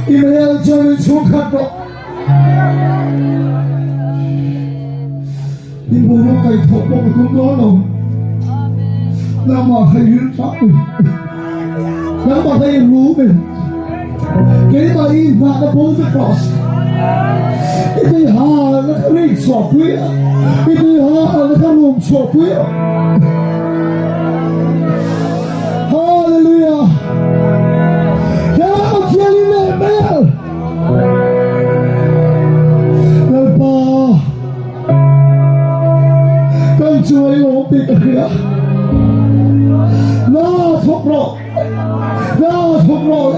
이메일 전에 축하도 이 모로까지 덮어보고 돈도 나만 하이를 잡고 나만 하이 루면 cái mà y và nó bố với cross cái hà nó không đi sọp quý cái hà nó không lùm sọp quý hallelujah Hãy subscribe cho kênh Ghiền Mì Gõ để không bỏ lỡ những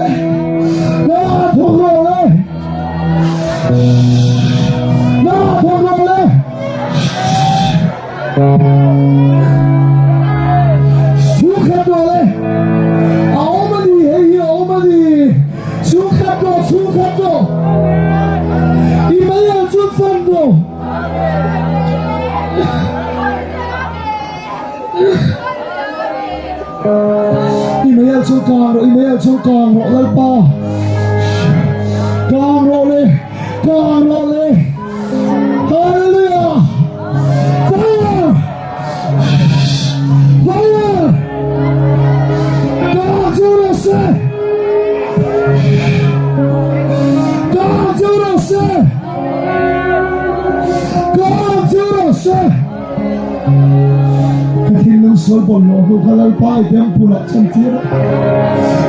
video hấp email cho càng rồi lên ba càng rồi lên hallelujah fire God to the sea soi bồn lỗ của khăn pai đem phụ lọ chân thiết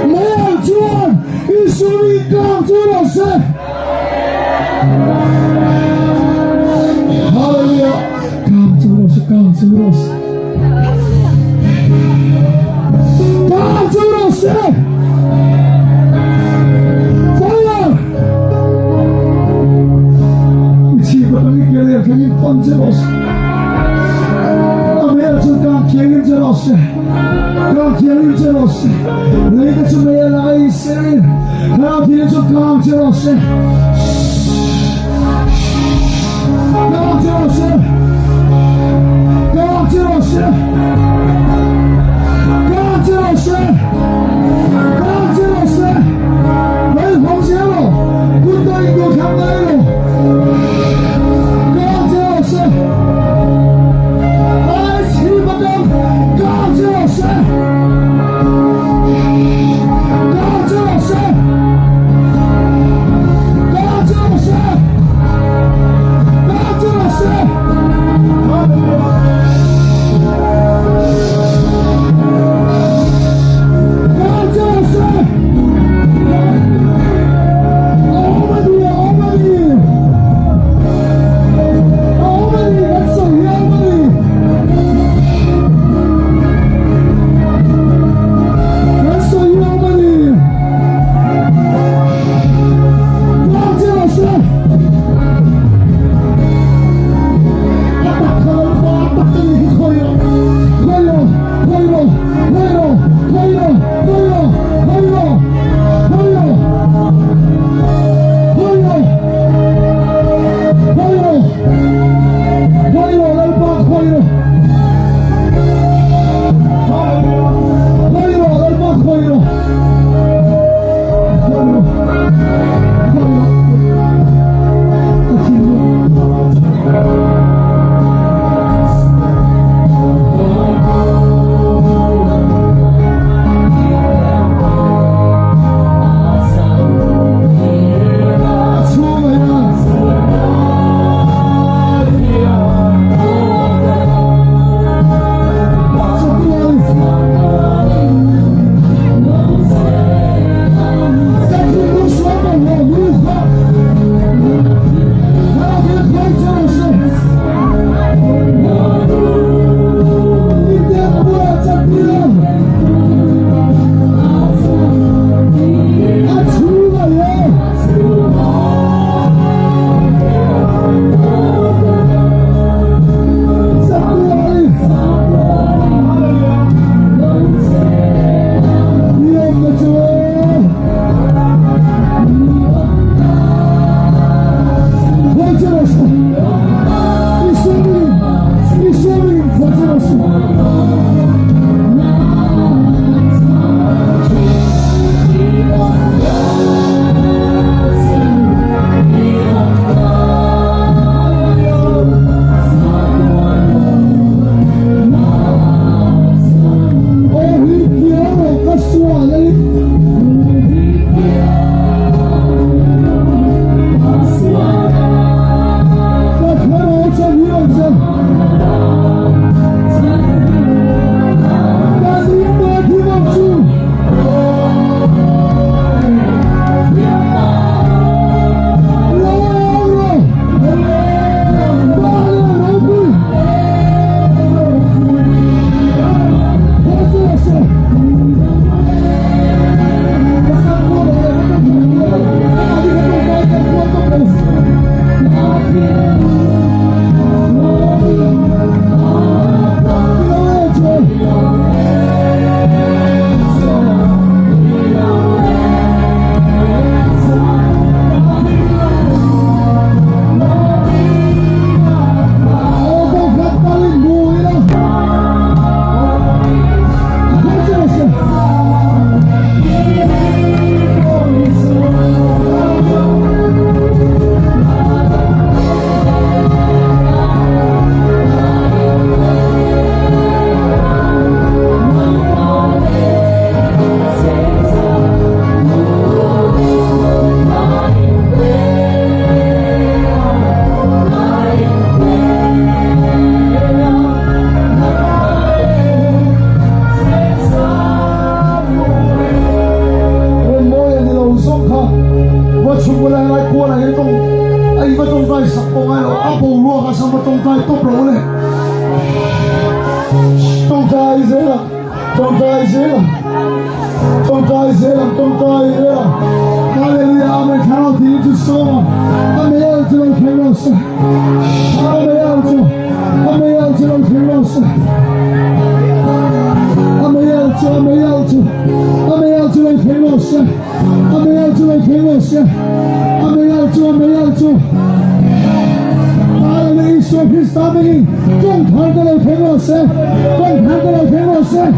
mẹ chuan Isuri càng chúa là xe hallelujah càng chúa là xe càng chúa là xe fire chỉ có những cái này cái những con chúa là xe Kielin Jelosse, God Kielin Jelosse, Leda som är alla i serien, God Kielin som God Jelosse, God Jelosse, God Jelosse, God Jelosse, God Jelosse, Vel Hong Cielo, Gunda Ingo Kamnailo, God Jelosse. mua cả xong mà trong tay tốt rồi này trong tay dễ lắm trong tay dễ lắm trong tay dễ lắm trong tay dễ lắm Hallelujah amen khao thì Chúa sống amen ơi Chúa lòng khen ngợi sẽ amen ơi Chúa amen ơi Chúa lòng khen ngợi sẽ amen ơi Chúa amen ơi Chúa amen ơi Chúa lòng khen ngợi sẽ amen ơi Chúa lòng khen ngợi sẽ amen ơi Chúa amen ơi Chúa Hallelujah Christ amen trong thang cái lời khen ngợi sẽ trong thang cái lời khen ngợi sẽ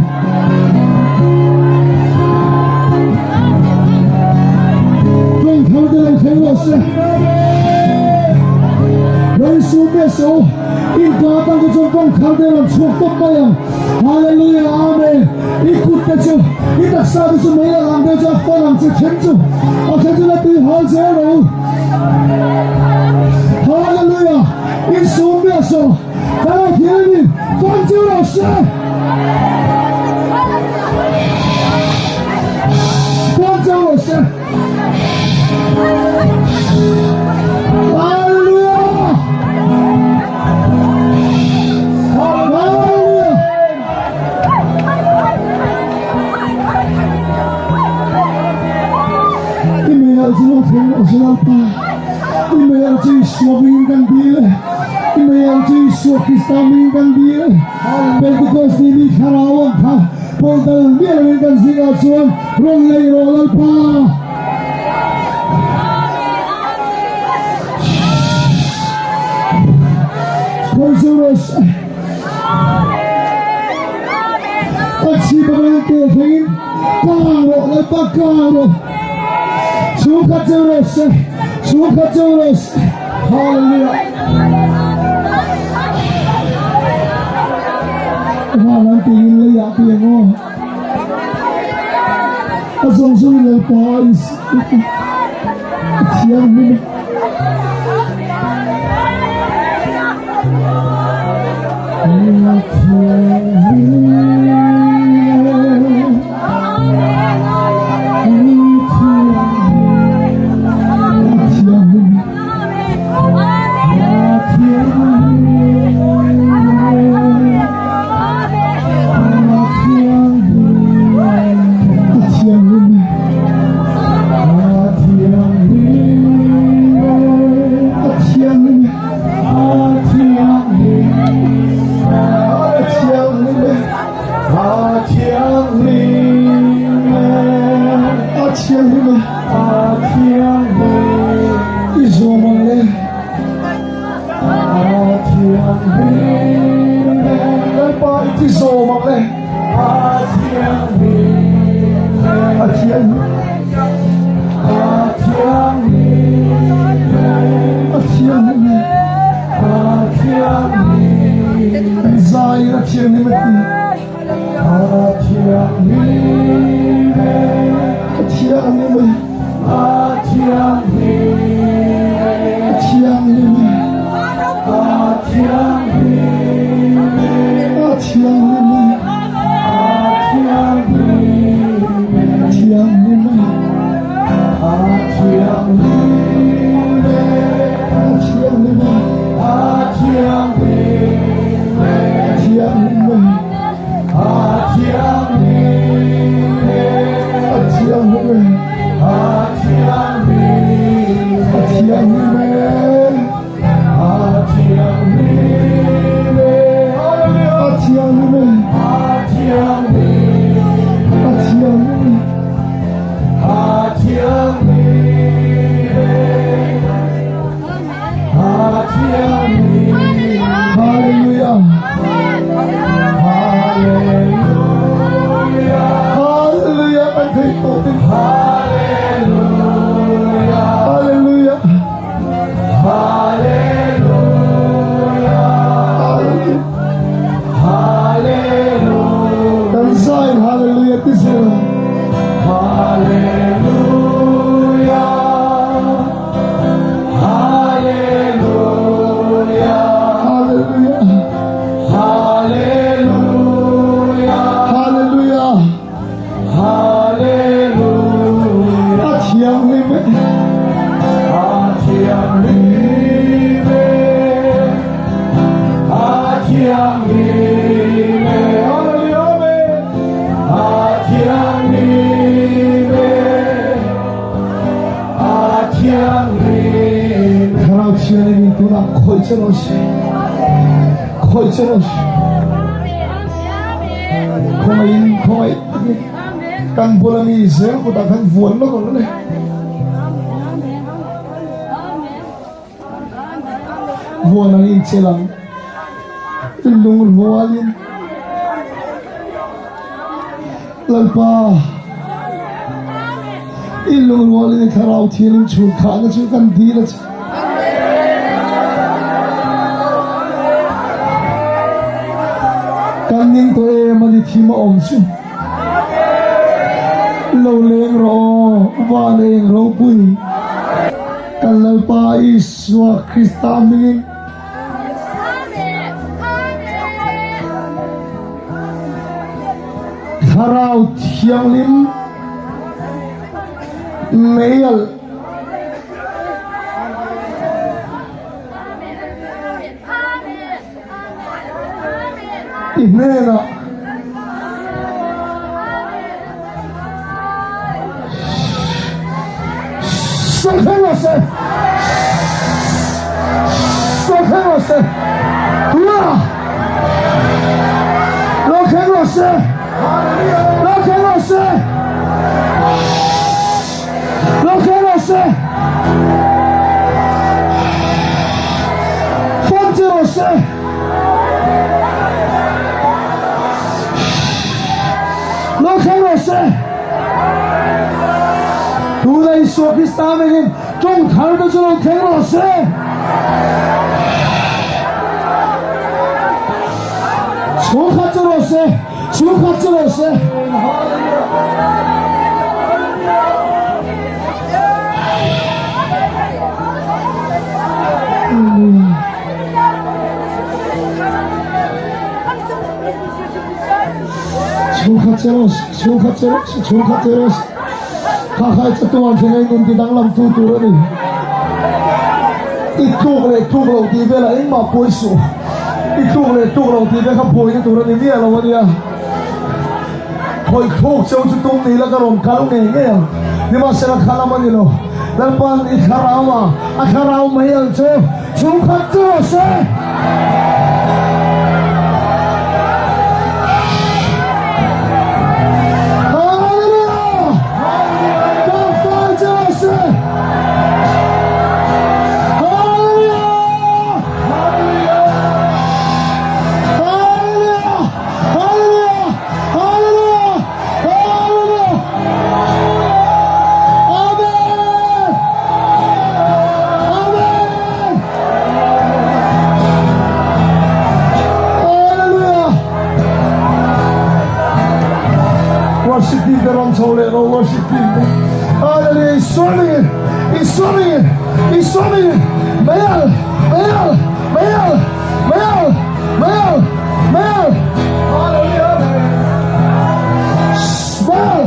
trong thang cái lời khen ngợi sẽ lời xuống biết số in cả tăng cái trong thang cái làm chuộc tốt bay à Hallelujah amen ikut cái chỗ ít đặc sao cái chỗ mấy là làm cái cho con làm sự khen chỗ ở cái chỗ là từ hỏi dễ rồi Hallelujah in xuống biết số cái này thì anh con chưa được sẽ con chưa được sẽ Hallelujah Hallelujah Email Chúa khen ngợi Chúa ta Email Chúa mingan bile Email Chúa Krista mingan bile Pentecost ini karawang ka Portal bile mingan singa Chúa Rong lay rolal pa Konsuros Achi pagante kengin Karo lay pa karo Suka Joros Hallelujah Halang tingin layak mo Asong sulit pa is Siyang minit 하나님이 누나 거절하시 공인 깐보람이 있어요 보다 간 부원로 걸래 부원은 인체랑 일롱을 모아린 lalpa ilong moalin karau thianin chulkha na chukan dila kaning to e mani thima omchu lo leng ro wa leng ro pui kalalpa iswa krista mingin Harau Thiang Lim Mayal Inena Sakhanose Lokhanose Tu dai so Krista megin trong thar da jong khelo se Chukhatro se Chukhatro Kakak cetuan dengan ini dalam tutur ini. Itu kalau di bela ini mah poisu. Itu kalau di bela poin itu orang ini lah dia. Poi jauh tung ni lah kalau ni ya. Ni masih kalau mana lo. Lepas ikharawa mayal Chukhatro se. Worshiping the wrong soul, worshiping. Hallelujah! He's swimming it. Mayal. Hallelujah! Smile.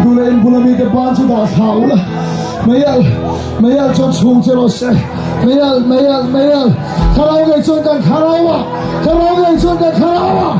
Dulain bulami ke ban sudah tahu lah. Mayal cho chung terus. Mayal. Karaoke chunkan karawa. Karaoke chunkan karawa.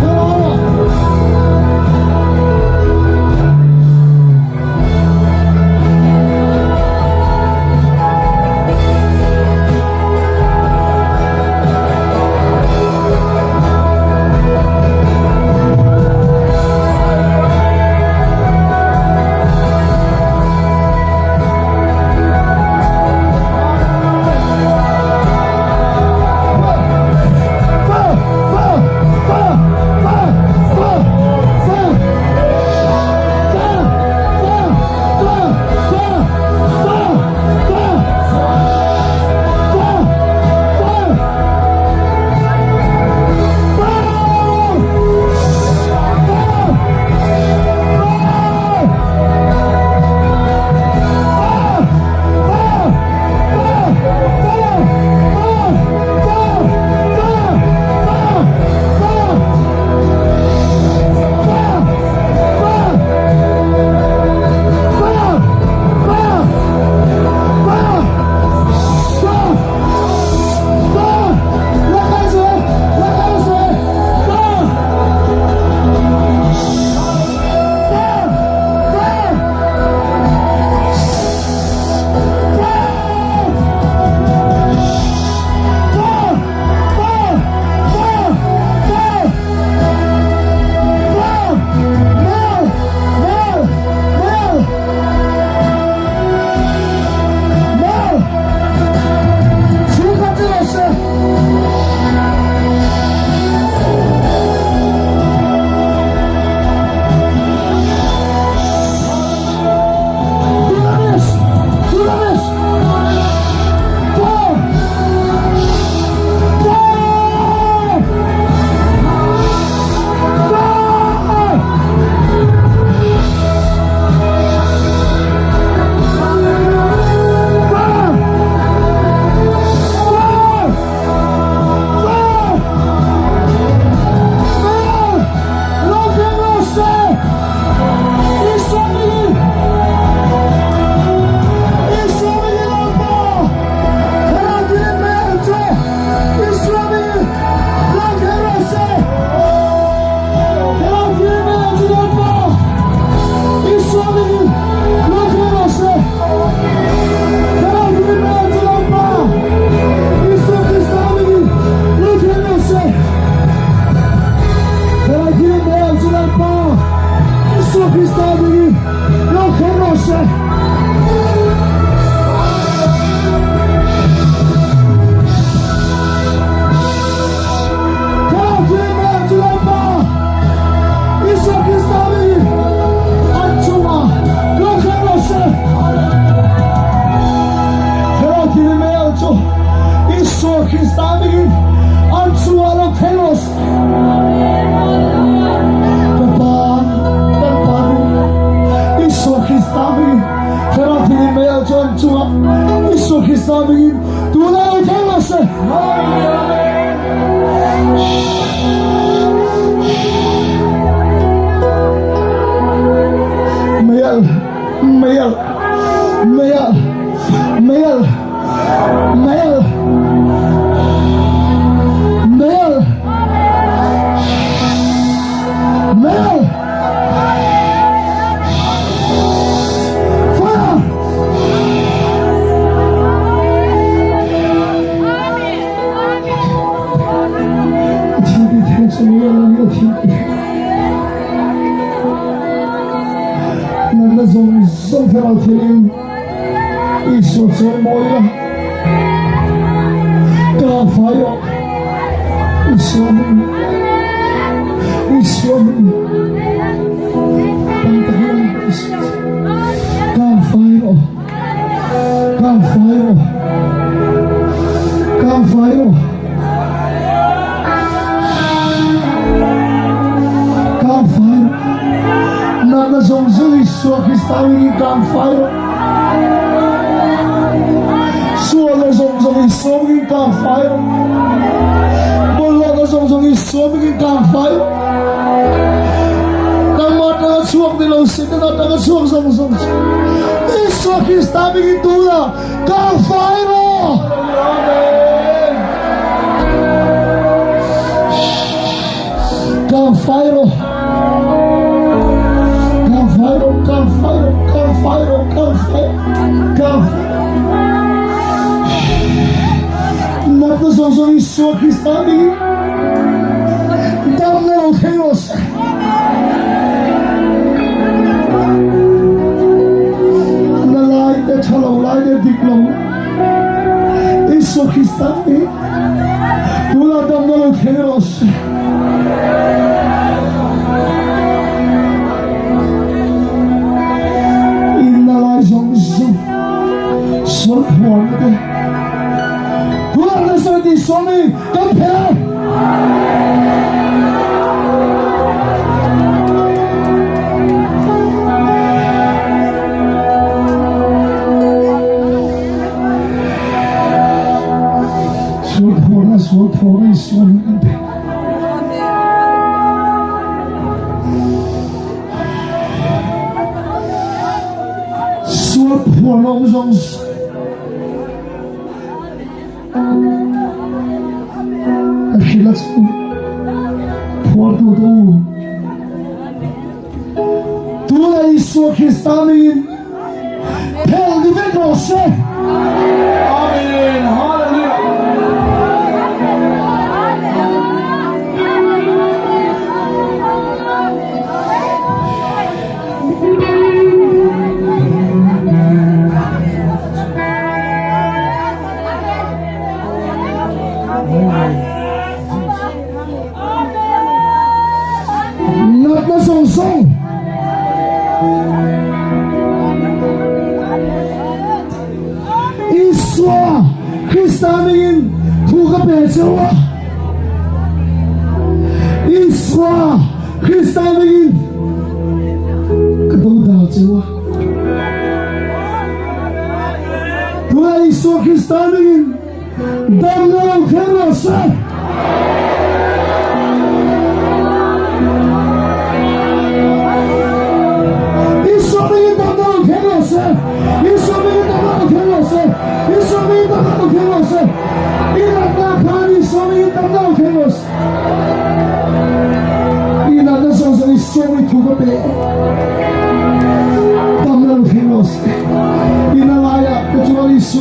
Come on.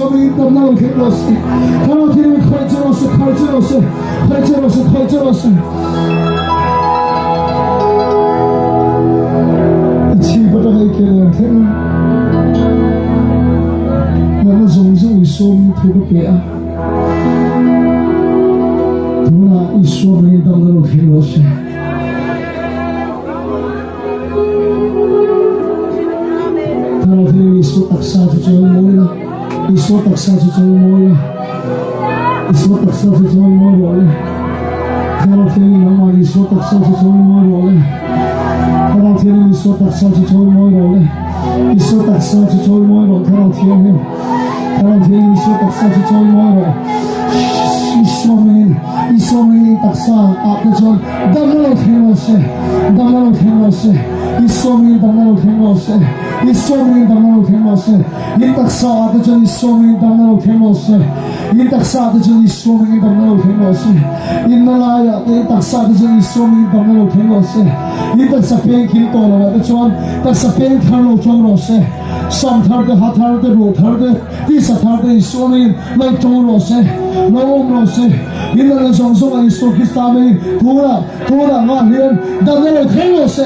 Iswami tam na khen lo se tharo thini khoi chalo se chi bata kai ke le khen na zong zong Iswami thu ko pe a thuna Iswami tam na khen lo se Isu taksa cho chơi môi la, Isu taksa cho chơi môi la, Isu taksa cho chơi môi rồi. Kalau thiên nama Isu taksa cho chơi môi rồi. Kalau thiên Isu taksa cho chơi môi rồi. Isu taksa cho chơi môi rồi. Kalau thiên Isu taksa cho chơi môi rồi. Iswami taksa आपने जो दमलो खेलो से Iswami दमलो खेलो से Iswami damnalo khemose in taksa ata chon Iswami damnalo khemose in taksa ata chon Iswami damnalo khemose in nalaya te taksa ata chon Iswami damnalo khemose in taksa pen kin to la ata chon taksa pen tharlo chon ro se sam thar de hathar de ro thar de ti sa thar de Iswami lo chon ro se lo om ro se in la song song ai so kistame thura nga hian damnalo khemose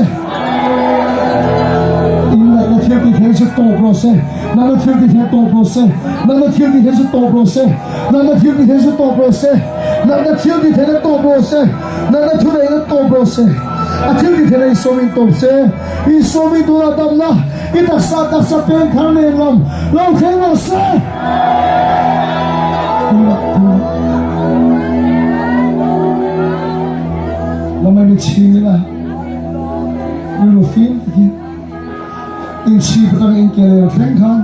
Nana thiêu đi thế sẽ tổ process, nana thiêu đi thế tổ process, nana thiêu đi thế sẽ tổ process, nana thiêu đi thế sẽ tổ process, nana thiêu đi thế là tổ process, nana thiêu này là tổ process, thiêu đi thế này số mình tổ process, số mình tu là tâm na, đặc sa pen thằng này lòng khen lòng se, làm anh chi là, mình lo phim gì in chi patang in kele khen khan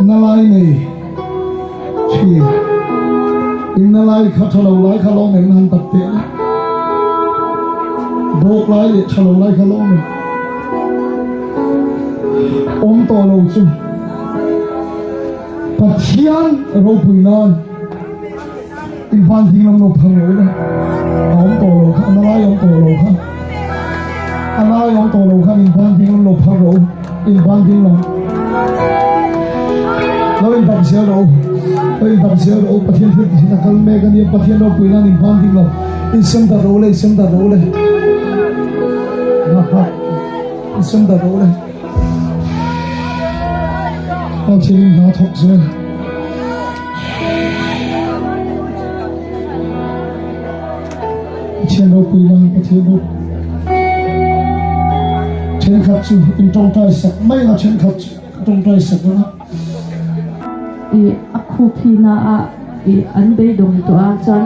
nalai nei chi in nalai kha thalo lai kha lo men han tak te bok lai le thalo lai kha lo men om to lo chu pathian ro pui nan in van thing lam no phang lo le om to lo kha nalai om to lo kha Allah yang tolong kan impan tinggal lo pharo impan tinggal lo impan siapa pathian fit kita kalau mereka ni pathian lo punya impan tinggal isem dah role isem dah role pathian dah thok se pathian lo punya pathian lo chen khát chú in trong trai sạch mấy là chen khát trong trai sạch đó aku pina an be dong to a chan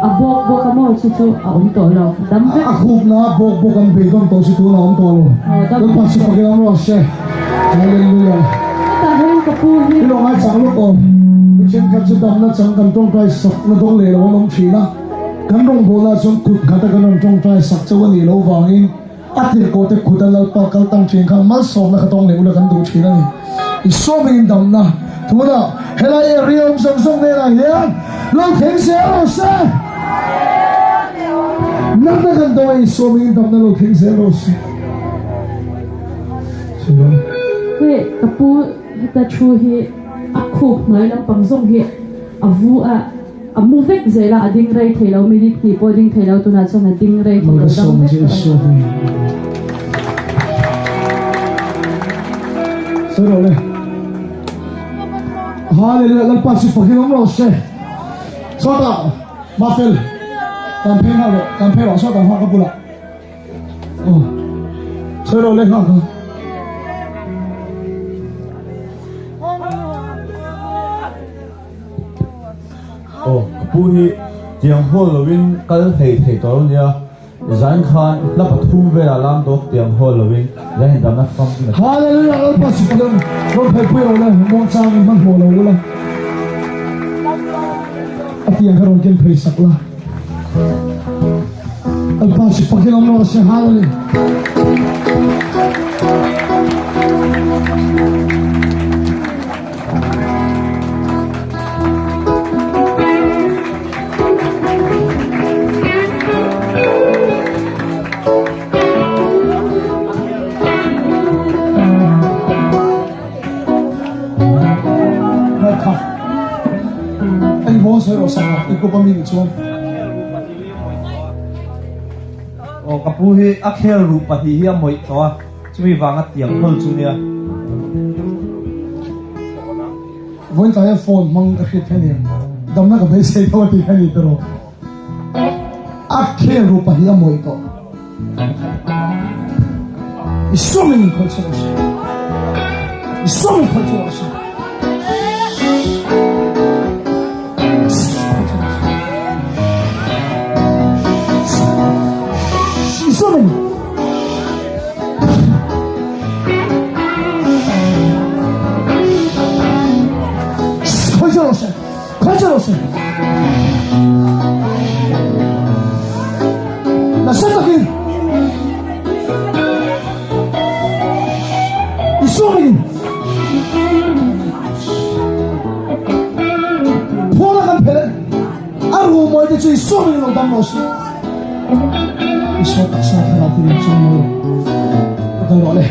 a bok amo chu chu a om to lo dam ve aku na bok an be dong to chu tu na om to lo don pa chu ke am lo se hallelujah ta hen ka pu ni lo ngai chang lo ko chen khát chu dam na chang kan trong trai sạch na dong le lo nom thi na kan rong bo la chong kut khata kan trong trai sạch chu ni lo wangin atir ko te khuda la pa kal tang chen khang mal som na khatong le ula kan du thina ni Iswami dam na thuna hela e riom song ne la hian lo theng se lo se nak na kan do Iswami dam na lo theng se lo se we ka pu ta chu hi aku noi la pang song hi avu a mu vek zela ading rai thelo mi ri ti po ding thelo tu na chong ading rai thelo dam ve Solo Hallelujah lalpa si pakinom lo se sota mafel campero sota ha kapula solo le ha kapuhi tiang hol lovin kal thei to nia Zain Khan la pathum ve la lam dok tiam hol lovin zain dam na fam Hallelujah lalpa si pakinom lo phai pui lo le mong chang ni man ho lo la atiang karon ken phai sakla lalpa si pakinom lo se hallelujah o kapu hi akhel ru pahi hi amoi to chui wanga tiang hol chu nia Vốn cái phone mang cái cái này, đâm nó cái bê xe thôi thì cái này thôi. Akhe rupa hiya moi to. So many consolation. So many consolation. So many. Consolation. Na sasa kini. Isomini. Pola kan pele. Aru mo ite chui isomini no dam nosi. Iso taksa kana tiri chomo. Atang ole.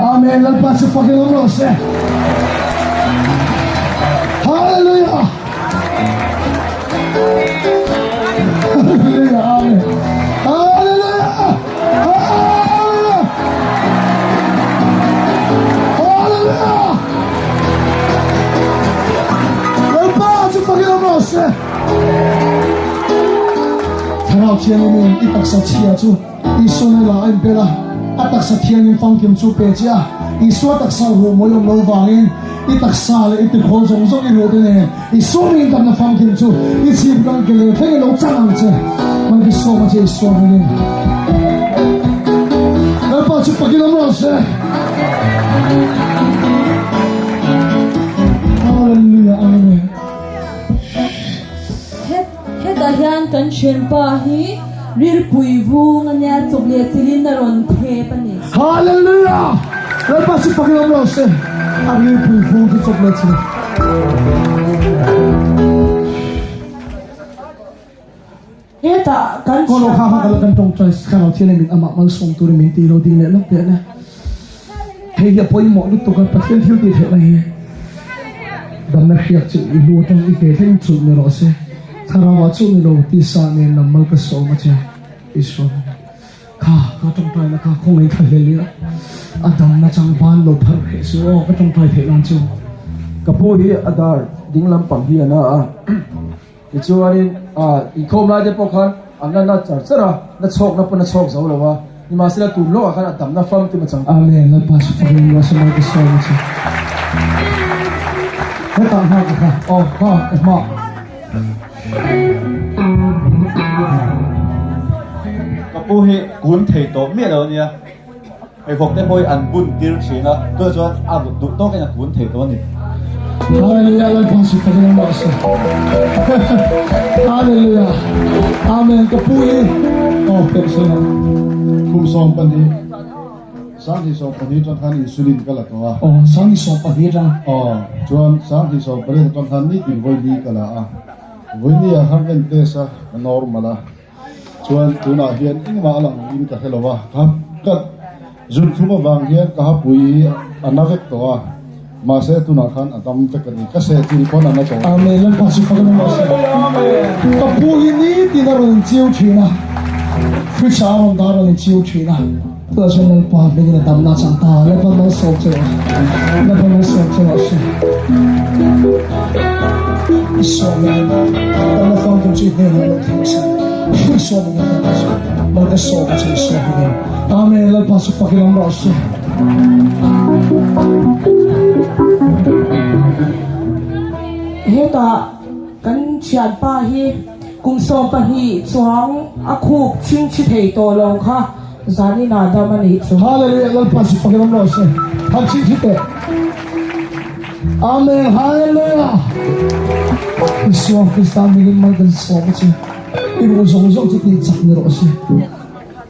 Amen. Lalpa se fucking nosi. Hallelujah. Hallelujah. Amen. Hallelujah. Hallelujah. Hallelujah. Nel pace perché la nostra. Thao chian ni itak sa chia chu. Iso la in bela. Atak sa thian in fang kim chu pe chia. Iso tak sa hu mo yong lo wangin. Itak sa le itik hol zong zong in ro de ne. Iso min tam na fang kim chu. Ichip kan ke le theng lo chang che. Man ki so ma che iso min. Nel pace perché la nostra. Hallelujah. Amen. Het ahian kan chen pa hi rir pui vu nganya choble tilin na ron the pani Hallelujah. Nel pace perché la nostra. Abi pu fu ki chocolate ni. heta kan Kalau kakak kan tong choice kalau tiada min amak mal song tu min ti lo ding le lok de na. Hei ya poi mo lu tu kan patien thiu ti the lai. Dam na khiak chu i lu tang i te theng chu ne ro se. Tharawa chu ni lo ti sa ne namal ka so ma che. Iswa. Ka tong tai na ka khong ai thal le la. Adam na chang ban lo phar khe so ka tong tai the lan chu. Kapo hi adar dinglam pang hi ana a ichuanin ikhom la de pokhan anna na charchara na chok na puna chok zo lawa ni masila tu lo khan atam na fam ti machang Amen. Na pas pagin wa sa mga so ma che. Heta ha ka. Oh ha ma. kapu hi kun thei to mi lo nia ai khok te boy an bun tir china to chuan a bu du to ka kun thei to ni Hallelujah. Lal pas pagin wa sa. Hallelujah. Amen. Kapui. Oh, persona. Kum som pani sang hi som pani ton khan insulin kala to a Oh, sang so pa hi ra. chuan sang hi som pani ton khan ni tin voi ni kala a voi ni a han te sa normal a chuan tuna hian ingma alang in ka helowa ka zun thuma wang hian ka pui anavek to a ma se tuna khan atam te kan ka se tin kon ana to Amen. Lal pas pagin wa sa. Kapui ni tinaron chiu china. Fisha ron daron chiu china. Personal part begin tam na chang ta. Le pa no so che. Le pa no so che wa sa. So na na fang kim chi ne na ta sa. So na na sa. Ma ka so ka chi so ni. Amen. Lal pas pagin wa sa. heta kan chian pa hi kum som pa hi chuang a khup ching chi thei to lo kha zani na da mani chu Hallelujah. Lal pas pagin wa sa. Ha chi chi te. Amen. Hallelujah. So Kristan begin mal kan so ma chi. Ibu zong zong chi ti chak ni ro sa.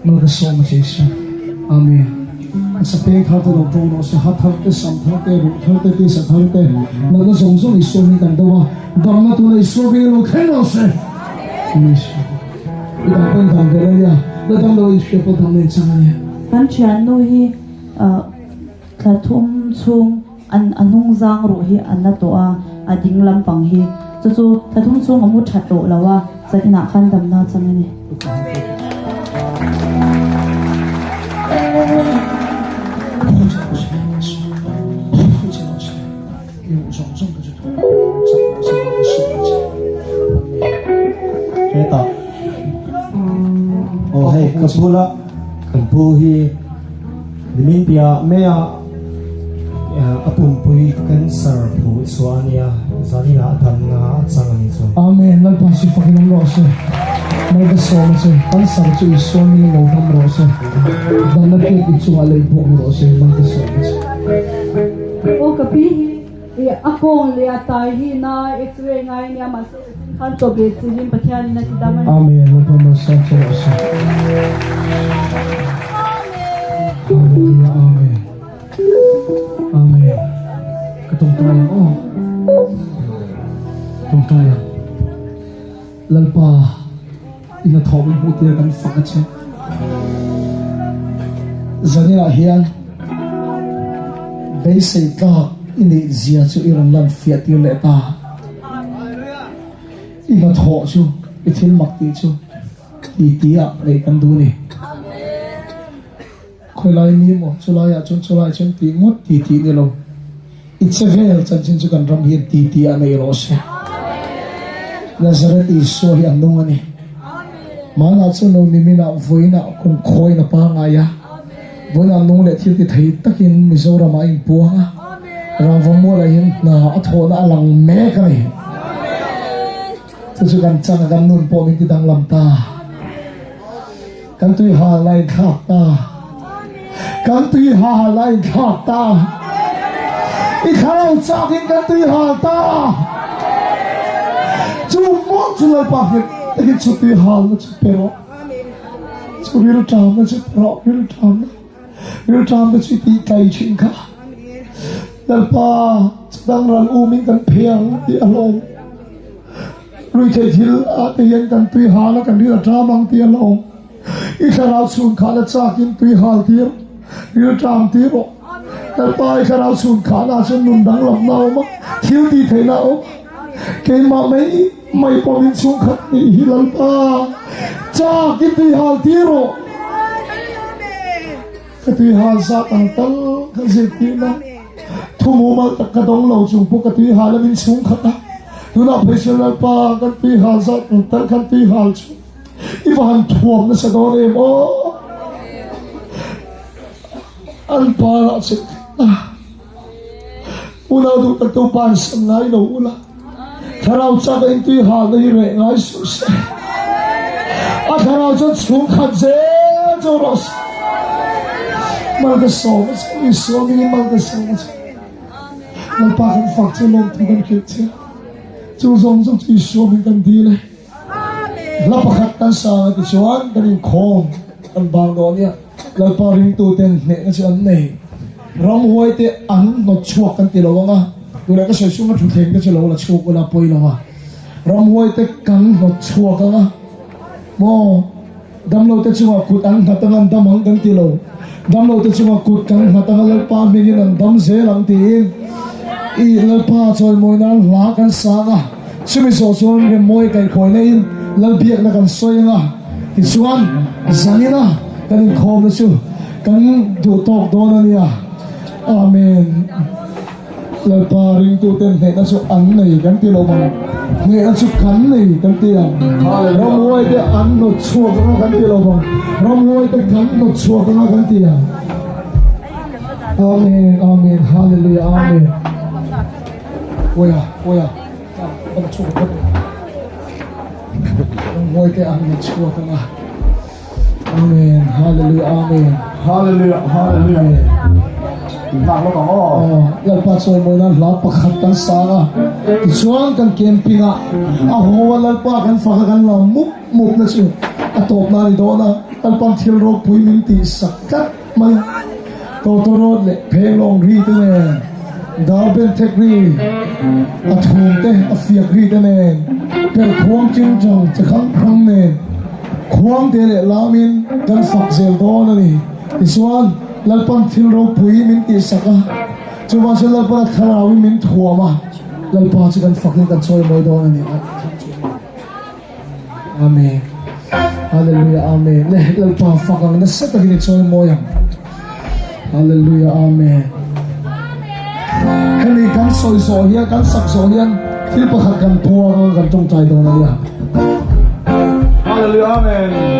Mal ka so ma chi sa. Amen. Sa peng khar to lo to no se hat hat te sam thar te ru thar te ti sa thar te na ga zong zong iso ni kan do wa dam na tu na iso be lo khen no se Amen. Ida pen dam de ya da dam lo iske po dam ne chang ya kan chian no hi thlathum chung an anung zang ro hi an na to a ading lampang hi chu chu thlathum chung amu that to lawa จะหนักขั้นดำน้าจังนี่ Kita. Oh hey, kapula kampuhi dimin pia mea apumpui cancer pu suania zania dan nga atsangani so. Amen. Nagpasi Panginoong Rose. Magdasal sa cancer sa suania ng Panginoong Rose. Dan nagkikit sa alay po ng Rose. Magdasal sa. O kapihi akong liatahi na x-ray ngay niya mas kan to be silin patyan na si daman. Amen. Magpamasal sa Rose. Hallelujah. Amen. Amen. Katungtayan. Oh. Katungtayan. Lalpa. Inatawin mo tayo kang fakat siya. Zanila hiyan. Baisay ka. Ini ziya su irang lan fiat yung leta. Inataw su. Itil makti su. Itiya. Laikan duni. Kulay ni mo, sulay chun timut titi nilo. It's a veil chan su kan ram hi titi anay rose. Nazaret iso hi andungan ni. Mana chu no mimina voina kung khoi na pa ngaya. Voina nung le thil ti thai takin Mizoram ai puanga. Ravamo la hin na atho na alang me ka ni. Su kan chang kan nun po min ti dang lam ta. Kan tui ha lai khak ta. Kan tui ha lai khak ta. Ikharau chakin kan tui ha ta. Chu mo chu lai pa hit. Takin chu tui ha na chu pero. Chu viru tam na chu pero. Viru tam na chu ti kai chin ka. Dal pa dang ran uming kan phiang ti along. Rui thei thil a te yen kan tui ha na kan ri tra mang ti along. Ikharau sun kha na chakin tui ha ti. Viru tam ti ro. Dal pa ikharau sun kha na sun nun dang lam nau ma. Thil ti thei na o. Ke ma mai mai po min sun khat ni hilal pa. Chakin tui ha ti ro. Ka tui ha sa tang tal ka zet ti na. Thu mu mal tak ka dong lo chung pu ka tui ha la min sun khat na. Tu na professional pa kan tui ha sa tang tal kan tui ha chu. Iwan thuam na sa don em o. An pa la chik na. Una du tak tu pan sam ngai lo ula. Tharau cha ka in tui ha na hi re ngai su se. A tharau cha chung khat ze jo ros. Mal ka so ma chi so mi mal ka so ma. Mal pa kan fak chu long tu kan kit che. Chu zong zong chi so mi kan di le. La pakhat tan sa ti chuan kan in khom an bang do nia. La pa ring tu ten ne na chuan nei. Ram hoi te an no chuak kan ti lo nga. Tu la ka so su ma thu theng ka chalo la chuak la poi lo wa. Ram hoi te kan no chuak nga. Mo dam lo te chuwa kut an hatangan damang kan ti lo. Dam lo te chuwa kut kan hatangan la pa mi an dam se lang ti in. I la pa choi moi na la kan sa nga. Sumi so chuan ke moi kai khoi nei in. Lal biak na kan soy nga. Ti chuan zanina kan in khom na chu. Kan du tok do na niya. Amen. Lal pa ring tu ten ne na chu an nei kan ti lo mang. Ne na chu kan nei kan ti ang. Ram hoi te an no chuak nga kan ti lo mang. Ram hoi te kan no chuak nga kan ti ang. Amen. Amen. Hallelujah. Amen. Oya. Ang chuak ka. Ngồi cái ăn nhật chua không à. Amen. Hallelujah. Amen. Hallelujah. Hallelujah. Nang lo ka mo. Lal pa so mo na la pakhat tan sa nga. Chuan kan camping a. A ho lal pa kan fa kan la mup na chu. Atop na ni do na. Al pang thil ro pui min ti sakat mai. To rod le pheng long ri te ne. Darben tekri. A thum te a fiak ri te ne. Per khuang ching chang chakhang khang ne. Khuang te le lamin kan fak zel do na ni. Isuan lalpan thil ro pui min ti saka. Chuwa se lalpa tharawi min thuama. Lalpa chu kan fakin kan choi moi do na ni. Amen. Hallelujah, amen. Lehek lang pa fakang nasa taginit sa mo yan. Hallelujah, amen. Hali kan soy sohian, kan sak sohian, til pakat kan puwa kan trong chay dong na yan. Hallelujah, amen.